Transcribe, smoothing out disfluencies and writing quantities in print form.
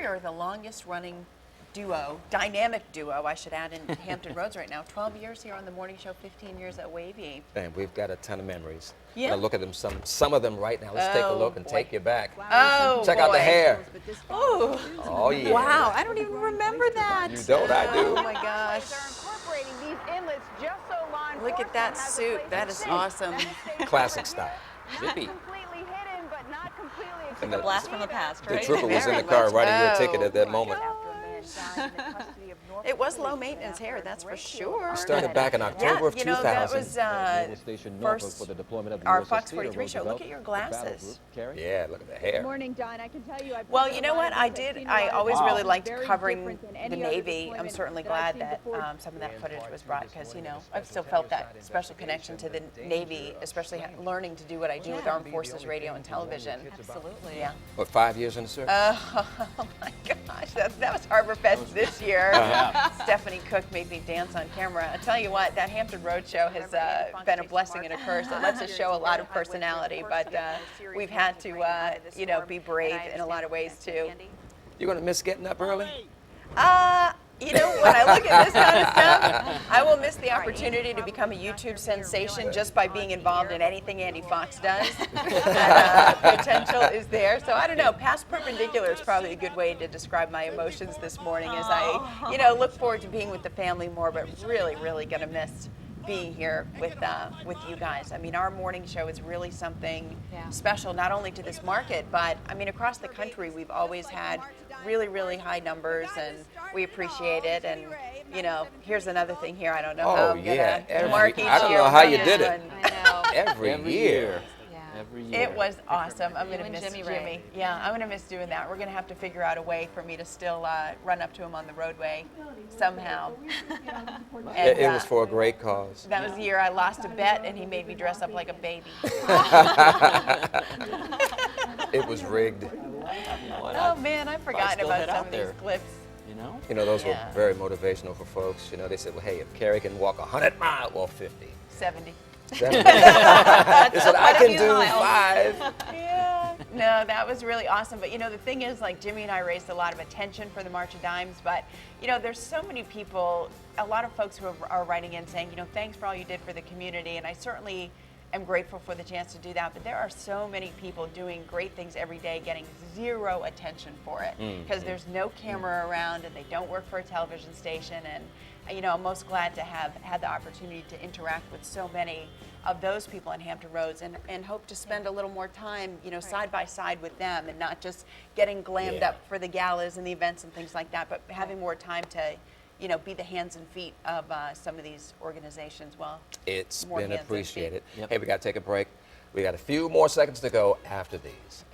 are the longest running duo, dynamic duo, I should add, in Hampton Roads right now. 12 years here on the morning show, 15 years at WAVY. And we've got a ton of memories. Yeah. Gonna look at them, some of them right now. Let's take a look and take you back. Oh, Check out the hair. Ooh. Oh, yeah. Wow, I don't even remember that. You don't, I do. Oh my gosh. Look at that suit. That is awesome. Classic style. Zippy. And The blast from the past, the right? trooper was in Very the car much. writing your Oh, ticket at that my moment. gosh. It was low maintenance hair, that's for sure. Started back in October of you know, 2000. that was first our Fox 43 show. Look at your glasses. Yeah, look at the hair. Morning, Don. I can tell you. Well, you know what? I always really liked covering the Navy. I'm certainly glad that some of that footage was brought because, you know, I've still felt that special connection to the Navy, especially learning to do what I do with Armed Forces Radio and Television. Absolutely. Yeah. What, 5 years in the service? Oh my gosh, that was Harbor Fest this year. Stephanie Cook made me dance on camera. I tell you what, that Hampton Roads show has been a blessing and a curse. It lets us show a lot of personality, but we've had to, you know, be brave in a lot of ways too. You're gonna miss getting up early? You know, when I look at this kind of stuff, I will miss the opportunity to become a YouTube sensation just by being involved in anything Andy Fox does. That potential is there. So I don't know, past perpendicular is probably a good way to describe my emotions this morning as I, you know, look forward to being with the family more, but really, really going to miss being here with you guys. I mean, our morning show is really something special, not only to this market, but I mean, across the country, we've always had really, really high numbers, and we appreciate it. And you know, here's another thing here. I don't know how I'm gonna mark each I don't year know how you with did this it. one. I know. Every year. Every year. It was awesome. I'm going to and miss Jimmy Jimmy. Ray. Yeah, I'm going to miss doing that. We're going to have to figure out a way for me to still run up to him on the roadway somehow. And, It was for a great cause. that was the year I lost a bet, and he made me dress up like a baby. It was rigged. Oh man, I've forgotten still about head some out of there. these clips. You know? You know, those were Yeah. very motivational for folks. You know, they said, well, hey, if Kerri can walk 100 miles, well, 50. 70. 70. They said, I a can few do miles. 5. Yeah. No, that was really awesome. But you know, the thing is, like, Jimmy and I raised a lot of attention for the March of Dimes, but you know, there's so many people, a lot of folks who are writing in saying, you know, thanks for all you did for the community, and I certainly am grateful for the chance to do that, but there are so many people doing great things every day getting zero attention for it because there's no camera around and they don't work for a television station. And you know, I'm most glad to have had the opportunity to interact with so many of those people in Hampton Roads, and hope to spend a little more time, you know, side by side with them, and not just getting glammed up for the galas and the events and things like that, but having more time to, you know, be the hands and feet of some of these organizations. Well, It's more been hands and feet. appreciated. Yep. Hey, we got to take a break. We got a few more seconds to go after these.